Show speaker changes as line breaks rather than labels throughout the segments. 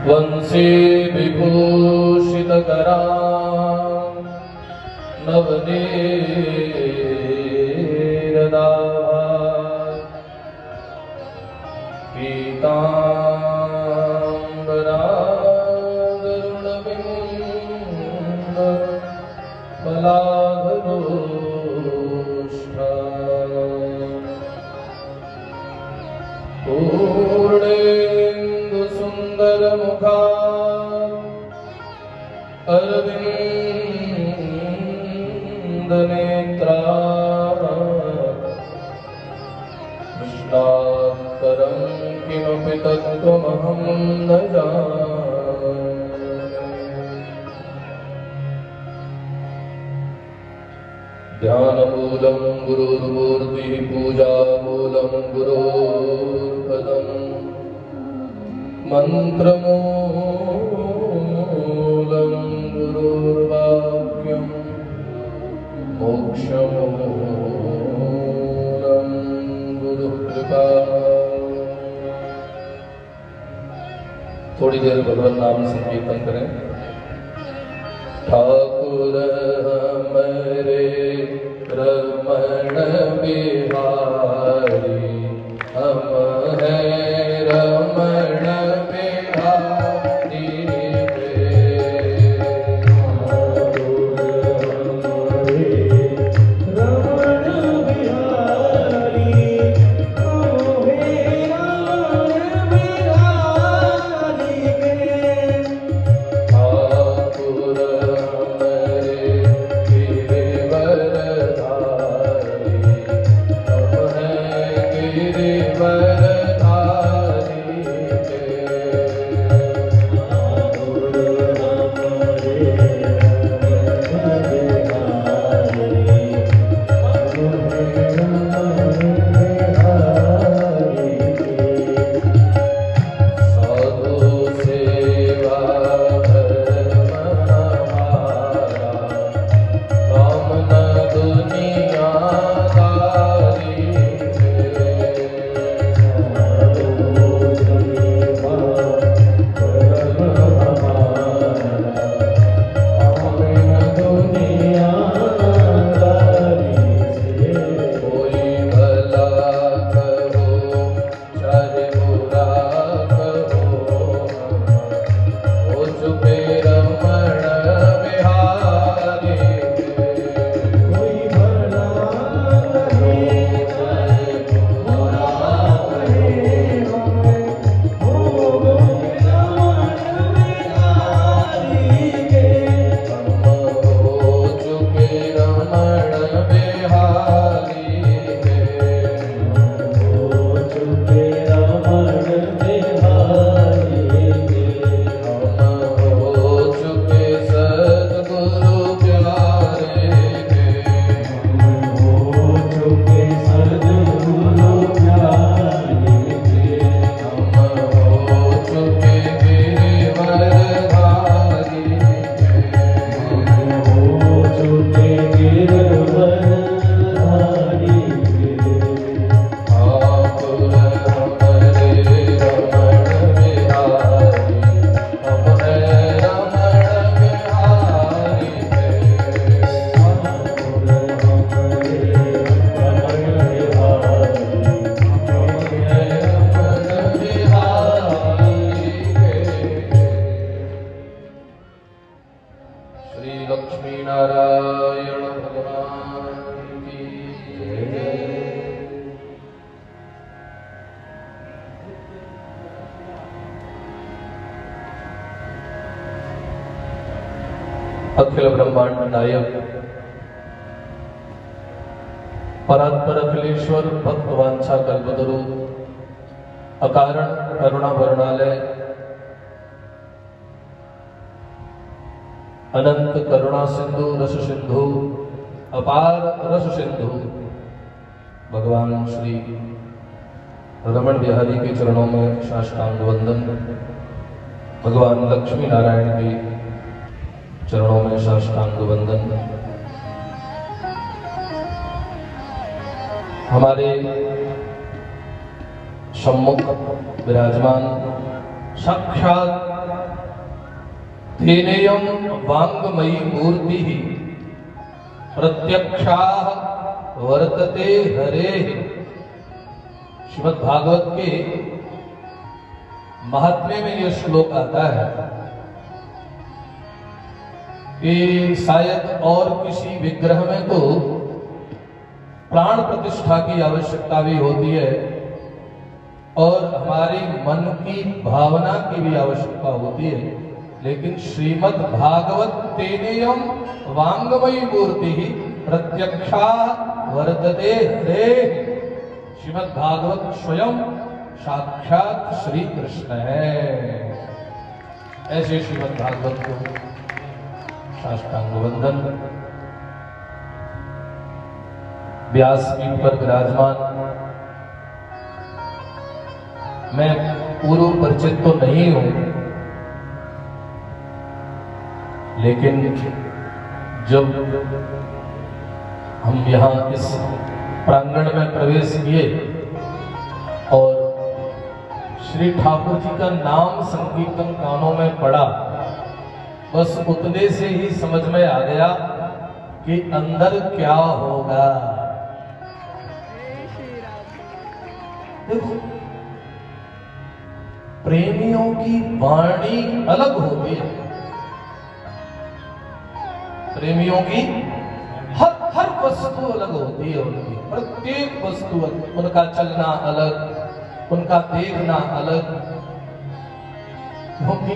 वंशी विभूषितकरा नवनीरदाभा पीताम्बरा गरुडबिम्ब बलाधरोष्ठा पूर्णेन्दु सुन्दरमुखा अरविन्दनेत्रा कृष्णात्परं किमपि तत्त्वमहं न जाने। ध्यानमूलं गुरुर्मूर्तिः पूजामूलं गुरोर्पदम् मन्त्रमूलं गुरुर्वाक्यं मोक्षमूलं गुरुकृपा। थोड़ी देर भगवत नाम संकीर्तन करें। ठाकुर हमरे रमण बिहारी हम हैं रमण बिहारी अखिल ब्रह्मांड नायक परात्पर अखिलेश्वर भक्तवांछा कल्पतरु अकारण करुणा वर्णालय अनंत करुणा सिंधु रस सिंधु अपार रस सिंधु भगवान श्री रमण बिहारी के चरणों में साष्टांग वंदन। भगवान लक्ष्मी नारायण के चरणों में साष्टांग वंदन। हमारे सम्मुख विराजमान साक्षात तेनेयम वांगमयी मूर्ति ही प्रत्यक्षा वर्तते हरे। श्रीमद् भागवत के महात्म्य में यह श्लोक आता है कि शायद और किसी विग्रह में तो प्राण प्रतिष्ठा की आवश्यकता भी होती है और हमारी मन की भावना की भी आवश्यकता होती है, लेकिन श्रीमद् भागवत तेनेयम वांगमयी मूर्ति ही प्रत्यक्षा वर्तते हरे। श्रीमद् भागवत स्वयं साक्षात श्री कृष्ण है। ऐसे श्रीमद् भागवत को साष्टांग वंदन। व्यासपीठ पर विराजमान मैं पूर्व परिचित तो नहीं हूं, लेकिन जब हम यहां इस प्रांगण में प्रवेश किए और श्री ठाकुर जी का नाम संकीर्तन कानों में पड़ा, बस उतने से ही समझ में आ गया कि अंदर क्या होगा। देखो, प्रेमियों की वाणी अलग होती है। प्रेमियों की हर वस्तु अलग होती है, उनकी प्रत्येक वस्तु, उनका चलना अलग, उनका देखना अलग। क्योंकि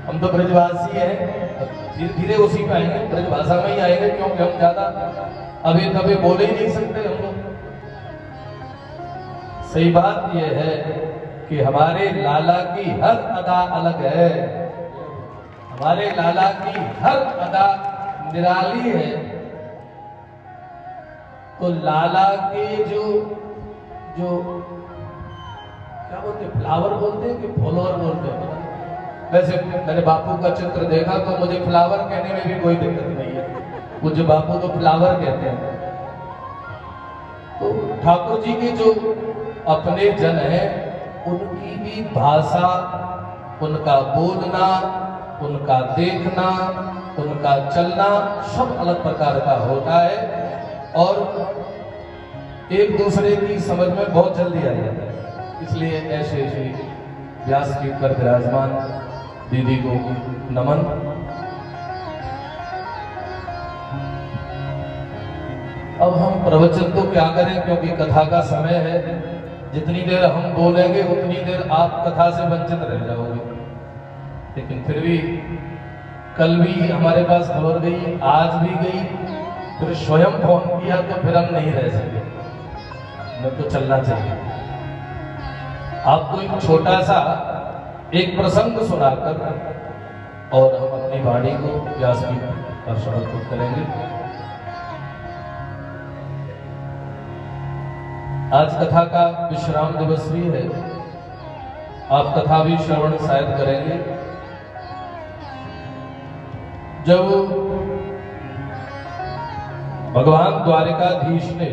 हम तो ब्रजवासी हैं, धीरे धीरे उसी पे आएंगे, ब्रजभाषा में ही आएंगे, क्योंकि हम ज्यादा अभी कभी बोले ही नहीं सकते हम लोग। सही बात यह है कि हमारे लाला की हर अदा अलग है, हमारे लाला की हर अदा निराली है। तो लाला के जो क्या बोलते हैं, फ्लावर बोलते हैं कि फॉलोअर बोलते हैं। वैसे मैंने बापू का चित्र देखा तो मुझे फ्लावर कहने में भी कोई दिक्कत नहीं है, मुझे बापू तो फ्लावर कहते हैं। तो ठाकुर जी के जो अपने जन हैं, उनकी भी भाषा, उनका बोलना, उनका देखना, उनका चलना सब अलग प्रकार का होता है और एक दूसरे की समझ में बहुत जल्दी आ जाता है। इसलिए ऐसे ऐसे व्यासपीठ पर विराजमान दीदी को नमन। अब हम प्रवचन तो क्या करें, क्योंकि कथा का समय है। जितनी देर हम बोलेंगे उतनी देर आप कथा से वंचित रह जाओगे। लेकिन फिर भी कल भी हमारे पास खबर गई, आज भी गई, फिर स्वयं फोन किया, तो फिर हम नहीं रह सके, हमें तो चलना चाहिए। आपको एक छोटा सा एक प्रसंग सुनाकर और हम अपनी वाणी को व्यासपीठ पर समर्पित करेंगे। आज कथा का विश्राम दिवस भी है, आप कथा भी श्रवण शायद करेंगे। जब भगवान द्वारिकाधीश ने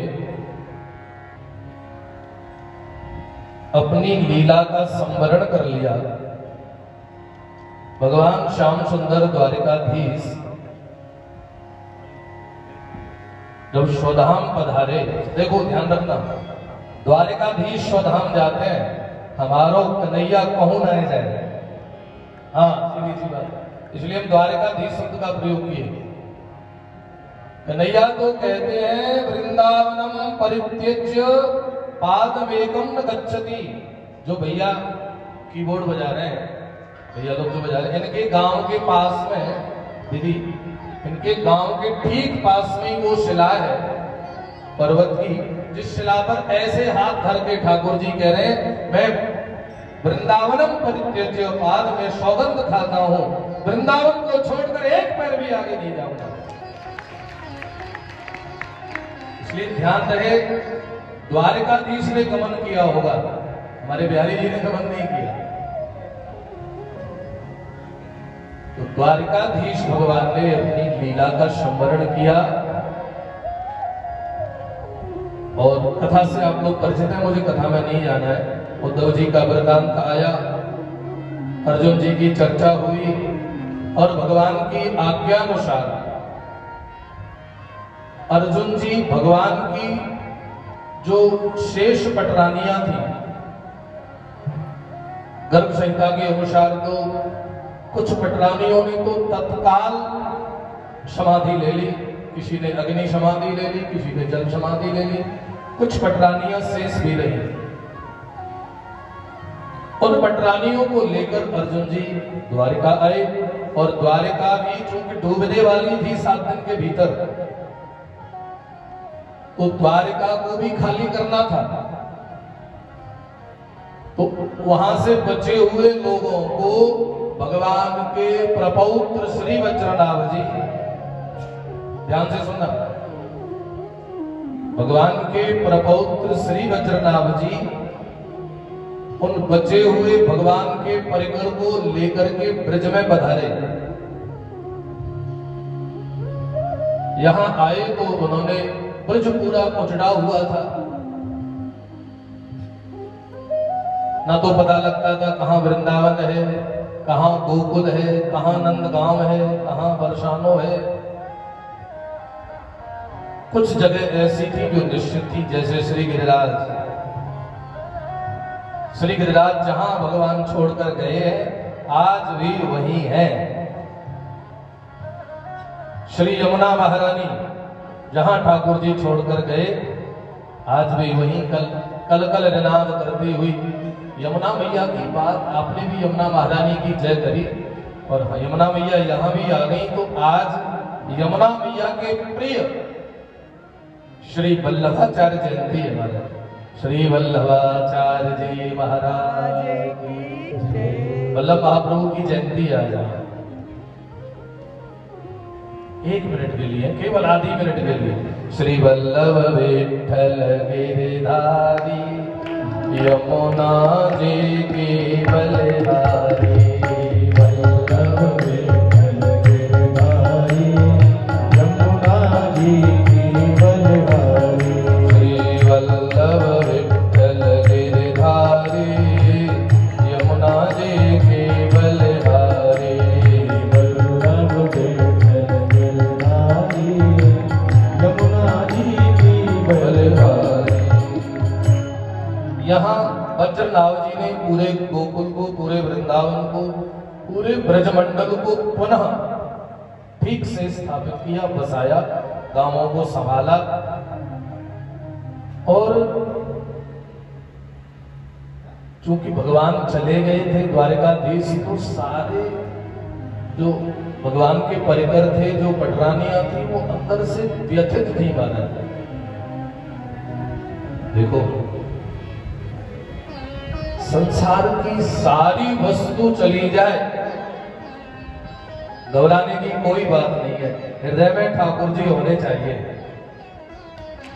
अपनी लीला का संवरण कर लिया, भगवान श्याम सुंदर द्वारिकाधीश जब स्वधाम पधारे, देखो ध्यान रखना, द्वारिकाधीश स्वधाम जाते हैं, हमारो कन्हैया कहूं न जाए। हाँ, सीधी सी बात, इसलिए हम द्वारिकाधीश शब्द का प्रयोग किए। कन्हैया तो कहते हैं वृंदावनम परित्यज्य पादमेकम न गच्छति। जो भैया कीबोर्ड बजा रहे हैं, भैया लोग जो बजा रहे हैं, इनके गांव के पास में, दीदी इनके गांव के ठीक पास में ही वो शिला है पर्वत की, जिस शिला पर ऐसे हाथ धर के ठाकुर जी कह रहे हैं, मैं वृंदावनम परित्यज्य पाद में सौगंध खाता हूं, वृंदावन को छोड़कर एक पैर भी आगे नहीं जाऊंगा। इसलिए ध्यान रहे, द्वारिकाधीश ने गमन किया होगा, हमारे बिहारी जी ने गमन नहीं किया। तो द्वारिकाधीश भगवान ने अपनी लीला का संवरण किया और कथा से आप लोग परिचित हैं, मुझे कथा में नहीं जाना है। उद्धव जी का वृतांत आया, अर्जुन जी की चर्चा हुई और भगवान की आज्ञानुसार अर्जुन जी भगवान की जो शेष पटरानियां थी, गर्भ संहिता के अनुसार तो कुछ पटरानियों ने तो तत्काल समाधि ले ली, किसी ने अग्नि समाधि ले ली, किसी ने जल समाधि ले ली, कुछ पटरानियां शेष भी रही। उन पटरानियों को लेकर अर्जुन जी द्वारिका आए और द्वारिका भी चूंकि डूबने वाली थी 7 दिन के भीतर, तो द्वारिका को भी खाली करना था। तो वहां से बचे हुए लोगों को भगवान के प्रपौत्र श्री वज्रनाभ जी, ध्यान से सुनना, भगवान के प्रपौत्र श्री वज्रनाभ जी उन बचे हुए भगवान के परिकर को लेकर के ब्रज में पधारे। यहां आए तो उन्होंने ब्रज पूरा कुचड़ा हुआ था, ना तो पता लगता था कहां वृंदावन है, कहां गोकुल है, कहां नंदगांव है, कहां बरसानो है। कुछ जगह ऐसी थी जो निश्चित थी, जैसे श्री गिरिराज जहां भगवान छोड़कर गए हैं आज भी वही है। श्री यमुना महारानी जहां ठाकुर जी छोड़कर गए आज भी वही कल कल निनाद करती हुई यमुना मैया की बात आपने भी यमुना महारानी की जय करी, और यमुना मैया यहां भी आ गई। तो आज यमुना मैया के प्रिय श्री वल्लभाचार्य जयंती है हमारे, श्री वल्लभाचार्य जी महाराज की, वल्लभ महाप्रभु की जयंती आज। 1 मिनट के लिए, केवल आधी मिनट के लिए, श्री वल्लभ विठ्ठल गिरधारी यमुना जी की बलिहारी, वल्लभ विठ्ठल गिरधारी यमुना जी की बलिहारी, श्री वल्लभ विठ्ठल गिरधारी यमुना जी की बलिहारी, वल्लभ विठ्ठल गिरधारी यमुना जी की बलिहारी। यहाँ वज्रनाभ जी ने पूरे गोकुल को, पूरे वृंदावन को, पूरे ब्रजमंडल को पुनः ठीक से स्थापित किया, बसाया, गांवों को संभाला। और चूंकि भगवान चले गए थे द्वारिकाधीश, तो सारे जो भगवान के परिकर थे, जो पटरानियां थी, वो अंदर से व्यथित थी माना। देखो, संसार की सारी वस्तु चली जाए, घबराने की कोई बात नहीं है, हृदय में ठाकुर जी होने चाहिए।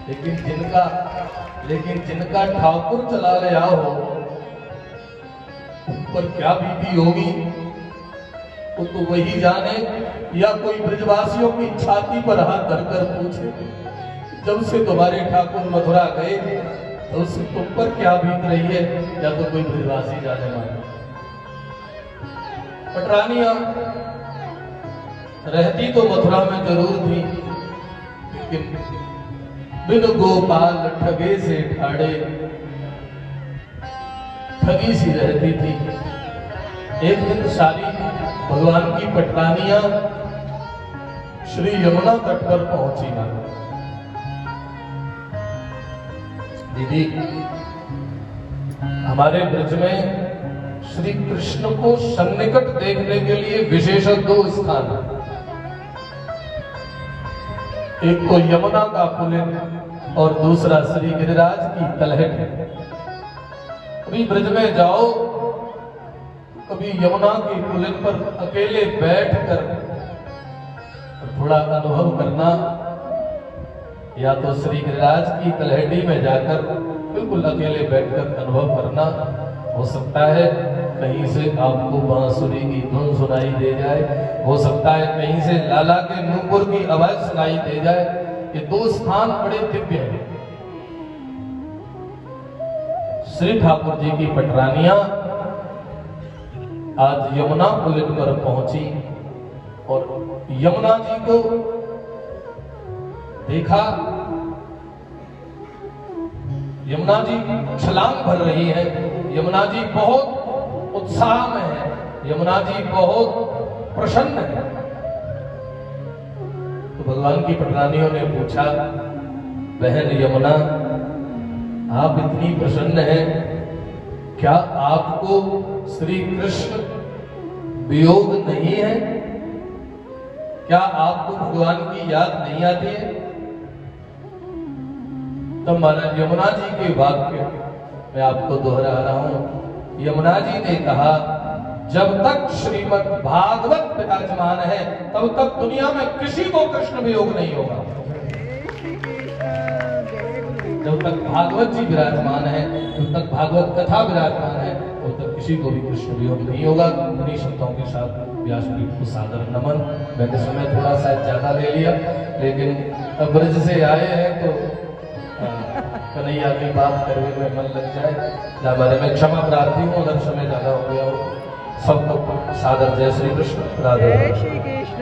लेकिन जिनका ठाकुर चला गया हो, उन पर क्या बीती होगी तो वही जाने। या कोई ब्रजवासियों की छाती पर हाथ धरकर पूछे, जब से तुम्हारे ठाकुर मथुरा गए तो उससे तुम पर क्या बीत रही है, या तो कोई ब्रजवासी जाने वाला। पटरानियां रहती तो मथुरा में जरूर थी, लेकिन बिन गोपाल ठगे से ठाड़े ठगी सी रहती थी। एक दिन सारी भगवान की पटरानियां श्री यमुना तट पर पहुंची ना। दीदी, हमारे ब्रज में श्री कृष्ण को सन्निकट देखने के लिए विशेषतः 2 स्थान है। एक तो यमुना का पुलिन और दूसरा श्री गिरिराज की तलहट। कभी ब्रज में जाओ, कभी यमुना की पुलिन पर अकेले बैठकर थोड़ा अनुभव करना, या तो श्री गिरिराज की तलहटी में जाकर बिल्कुल अकेले बैठकर अनुभव करना। हो सकता है कहीं से आपको बांसुरी की धुन सुनाई दे जाए, हो सकता है कहीं से लाला के नूपुर की आवाज सुनाई दे जाए। ये 2 स्थान बड़े दिव्य हैं। श्री ठाकुर जी की पटरानियां आज यमुना पुलिन पर पहुंची और यमुना जी को देखा, यमुना जी छलांग भर रही है, यमुना जी बहुत उत्साह में है, यमुना जी बहुत प्रसन्न है। तो भगवान की पटरानियों ने पूछा, बहन यमुना, आप इतनी प्रसन्न हैं, क्या आपको श्री कृष्ण वियोग नहीं है? क्या आपको भगवान की याद नहीं आती है? तो महाराज यमुना जी के वाक्य मैं आपको दोहरा रहा हूं। यमुना जी ने कहा, जब तक श्रीमद् भागवत विराजमान है तब तक दुनिया में किसी को कृष्ण वियोग नहीं होगा। जब तक भागवत जी विराजमान है, जब तक भागवत कथा विराजमान है, तब तक किसी को भी कृष्ण वियोग नहीं होगा। उन्हीं शब्दों के साथ व्यासपीठ को सादर नमन। मैंने समय थोड़ा सा ज्यादा ले लिया, लेकिन अब ब्रज से आए हैं तो कन्हैया की बात करने में मन लग जाए। हमारे में क्षमा प्रार्थी हूँ अगर समय ज्यादा हो गया हो। सबको सादर जय श्री कृष्ण, राधे।
जय श्री कृष्ण।